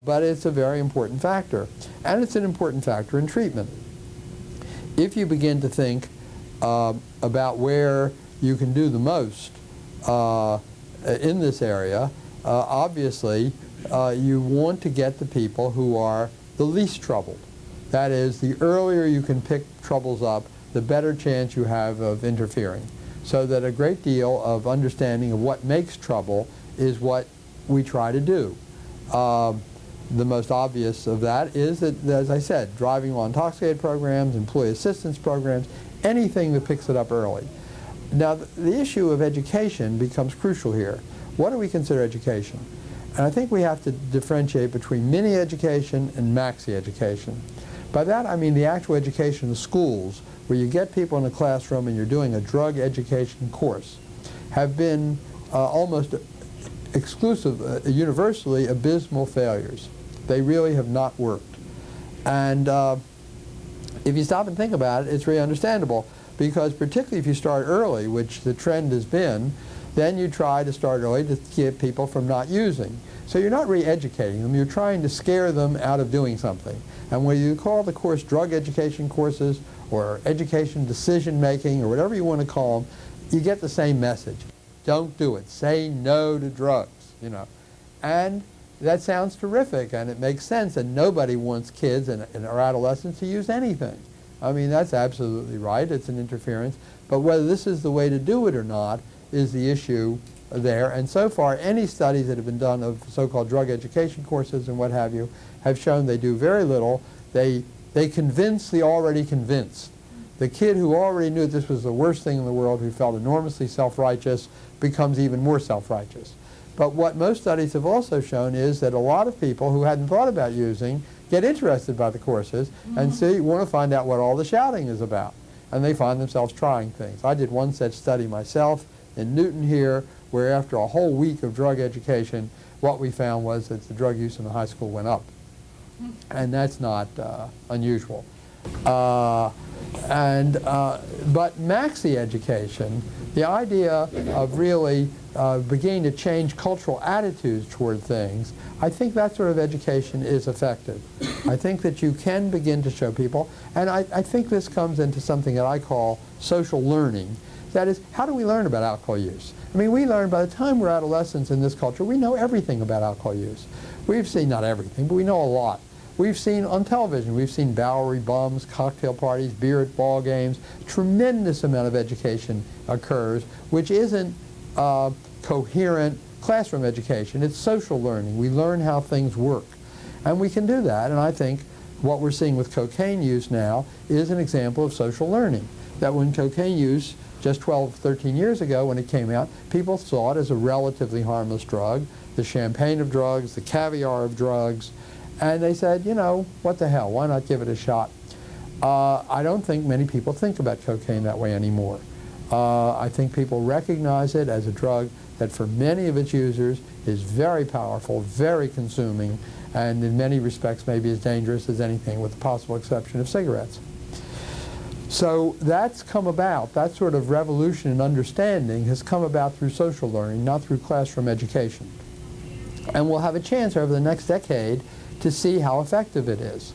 But it's a very important factor, and it's an important factor in treatment. If you begin to think about where you can do the most in this area, obviously you want to get the people who are the least troubled. That is, the earlier you can pick troubles up, the better chance you have of interfering. So that a great deal of understanding of what makes trouble is what we try to do. The most obvious of that is that, as I said, driving while intoxicated programs, employee assistance programs, anything that picks it up early. Now, the issue of education becomes crucial here. What do we consider education? And I think we have to differentiate between mini education and maxi education. By that I mean the actual education of schools, where you get people in a classroom and you're doing a drug education course, have been almost universally abysmal failures. They really have not worked. And if you stop and think about it, it's really understandable, because particularly if you start early, which the trend has been, then you try to start early to keep people from not using. So you're not re-educating them, you're trying to scare them out of doing something. And when you call the course drug education courses or education decision making or whatever you want to call them, you get the same message. Don't do it. Say no to drugs, you know. And that sounds terrific, and it makes sense, and nobody wants kids and or adolescents to use anything. I mean, that's absolutely right. It's an interference. But whether this is the way to do it or not is the issue there. And so far, any studies that have been done of so-called drug education courses and what have you have shown they do very little. They convince the already convinced. The kid who already knew this was the worst thing in the world, who felt enormously self-righteous, becomes even more self-righteous. But what most studies have also shown is that a lot of people who hadn't thought about using get interested by the courses and want to find out what all the shouting is about. And they find themselves trying things. I did one such study myself in Newton here, where after a whole week of drug education, what we found was that the drug use in the high school went up. And that's not unusual. But maxi education, the idea of really beginning to change cultural attitudes toward things, I think that sort of education is effective. I think that you can begin to show people, and I think this comes into something that I call social learning. That is, how do we learn about alcohol use? I mean, we learn by the time we're adolescents in this culture, we know everything about alcohol use. We've seen, not everything, but we know a lot. We've seen on television, we've seen Bowery bums, cocktail parties, beer at ball games. Tremendous amount of education occurs, which isn't coherent classroom education. It's social learning. We learn how things work. And we can do that, and I think what we're seeing with cocaine use now is an example of social learning. That when cocaine use, just 12, 13 years ago when it came out, people saw it as a relatively harmless drug, the champagne of drugs, the caviar of drugs, and they said, you know, what the hell, why not give it a shot? I don't think many people think about cocaine that way anymore. I think people recognize it as a drug that for many of its users is very powerful, very consuming, and in many respects maybe as dangerous as anything, with the possible exception of cigarettes. So that's come about, that sort of revolution in understanding has come about through social learning, not through classroom education. And we'll have a chance over the next decade to see how effective it is.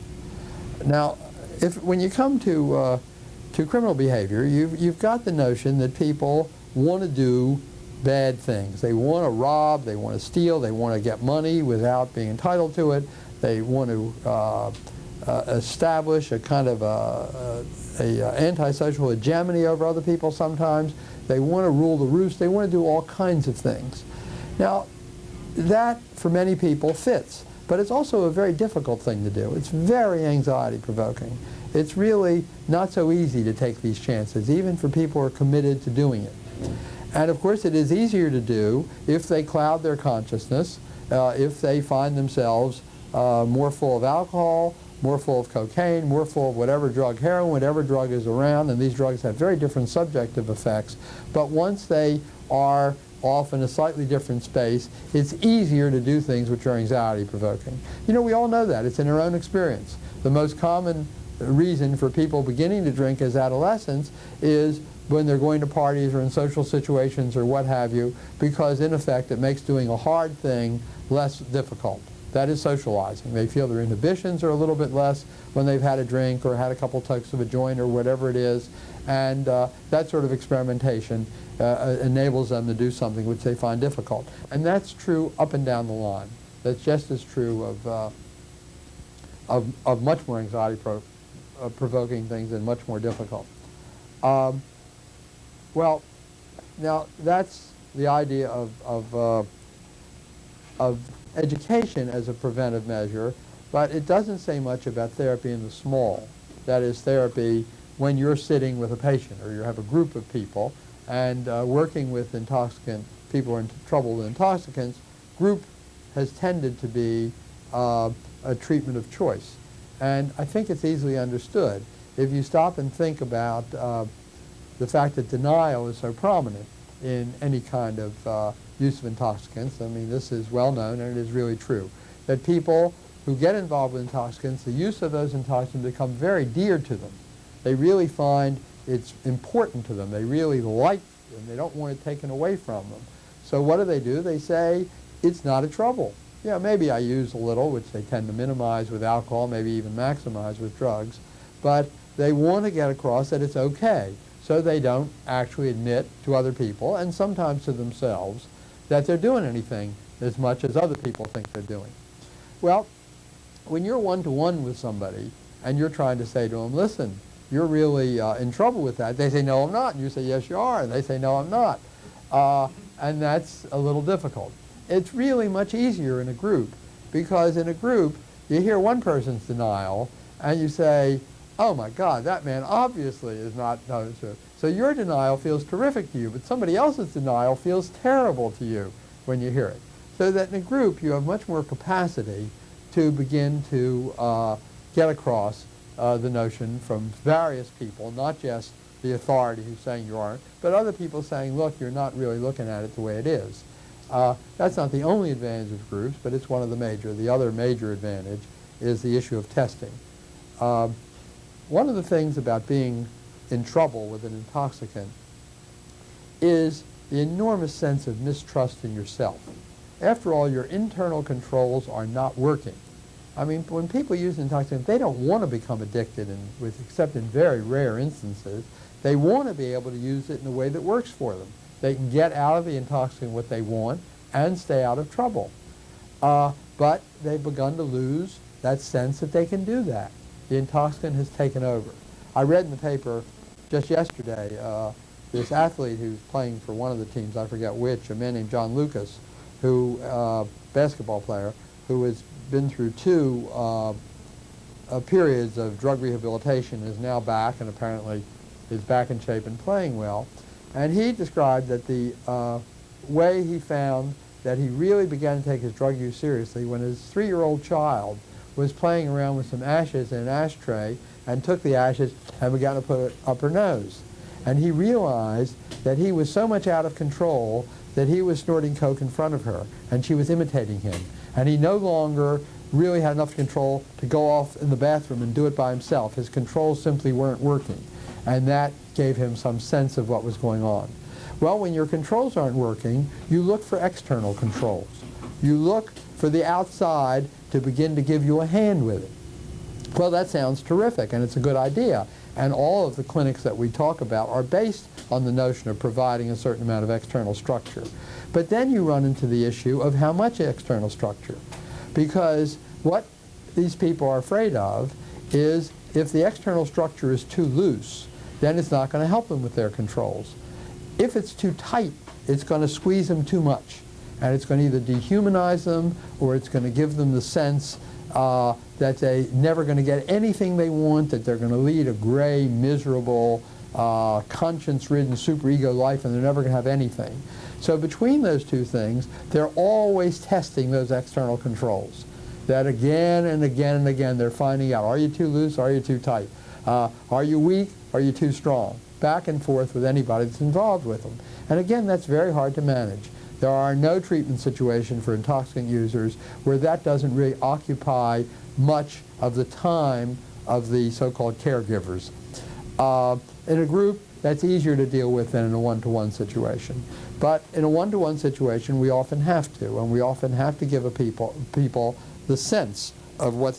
Now, when you come to criminal behavior, you've got the notion that people want to do bad things. They want to rob, they want to steal, they want to get money without being entitled to it. They want to establish a kind of antisocial hegemony over other people sometimes. They want to rule the roost. They want to do all kinds of things. Now, that, for many people, fits. But it's also a very difficult thing to do. It's very anxiety-provoking. It's really not so easy to take these chances, even for people who are committed to doing it. And of course, it is easier to do if they cloud their consciousness, if they find themselves more full of alcohol, more full of cocaine, more full of whatever drug, heroin, whatever drug is around, and these drugs have very different subjective effects. But once they are off in a slightly different space, it's easier to do things which are anxiety-provoking. You know, we all know that. It's in our own experience. The most common reason for people beginning to drink as adolescents is when they're going to parties or in social situations or what have you, because in effect it makes doing a hard thing less difficult. That is socializing. They feel their inhibitions are a little bit less when they've had a drink or had a couple tugs of a joint or whatever it is, and that sort of experimentation enables them to do something which they find difficult. And that's true up and down the line. That's just as true of much more anxiety-provoking things and much more difficult. Well, now that's the idea of education as a preventive measure, but it doesn't say much about therapy in the small. That is, therapy when you're sitting with a patient or you have a group of people and working with people who are in trouble with intoxicants. Group has tended to be a treatment of choice. And I think it's easily understood. If you stop and think about the fact that denial is so prominent in any kind of use of intoxicants, I mean, this is well known and it is really true, that people who get involved with intoxicants, the use of those intoxicants become very dear to them. They really find it's important to them. They really like them. They don't want it taken away from them. So what do? They say, it's not a trouble. Yeah, maybe I use a little, which they tend to minimize with alcohol, maybe even maximize with drugs, but they want to get across that it's okay, so they don't actually admit to other people, and sometimes to themselves, that they're doing anything as much as other people think they're doing. Well, when you're one-to-one with somebody, and you're trying to say to them, listen, you're really in trouble with that, they say, no, I'm not, and you say, yes, you are, and they say, no, I'm not. And that's a little difficult. It's really much easier in a group, because in a group, you hear one person's denial, and you say, oh my God, that man obviously is not telling the truth. So your denial feels terrific to you, but somebody else's denial feels terrible to you when you hear it. So that in a group, you have much more capacity to begin to get across the notion from various people, not just the authority who's saying you aren't, but other people saying, look, you're not really looking at it the way it is. That's not the only advantage of groups, but it's one of the major. The other major advantage is the issue of testing. One of the things about being in trouble with an intoxicant is the enormous sense of mistrust in yourself. After all, your internal controls are not working. I mean, when people use intoxicants, they don't want to become addicted, except in very rare instances. They want to be able to use it in a way that works for them. They can get out of the intoxicant what they want and stay out of trouble. But they've begun to lose that sense that they can do that. The intoxicant has taken over. I read in the paper just yesterday this athlete who's playing for one of the teams, I forget which, a man named John Lucas, who basketball player, who has been through two periods of drug rehabilitation, is now back and apparently is back in shape and playing well. And he described that the way he found that he really began to take his drug use seriously when his 3-year-old child was playing around with some ashes in an ashtray and took the ashes and began to put it up her nose. And he realized that he was so much out of control that he was snorting coke in front of her, and she was imitating him. And he no longer really had enough control to go off in the bathroom and do it by himself. His controls simply weren't working. And that gave him some sense of what was going on. Well, when your controls aren't working, you look for external controls. You look for the outside to begin to give you a hand with it. Well, that sounds terrific, and it's a good idea. And all of the clinics that we talk about are based on the notion of providing a certain amount of external structure. But then you run into the issue of how much external structure. Because what these people are afraid of is if the external structure is too loose, then it's not going to help them with their controls. If it's too tight, it's going to squeeze them too much. And it's going to either dehumanize them, or it's going to give them the sense that they're never going to get anything they want, that they're going to lead a gray, miserable, conscience-ridden superego life, and they're never going to have anything. So between those two things, they're always testing those external controls. That again and again and again, they're finding out, are you too loose, are you too tight? Are you weak, are you too strong? Back and forth with anybody that's involved with them. And again, that's very hard to manage. There are no treatment situations for intoxicant users where that doesn't really occupy much of the time of the so-called caregivers. In a group, that's easier to deal with than in a one-to-one situation. But in a one-to-one situation, we often have to, and we often have to give people the sense of what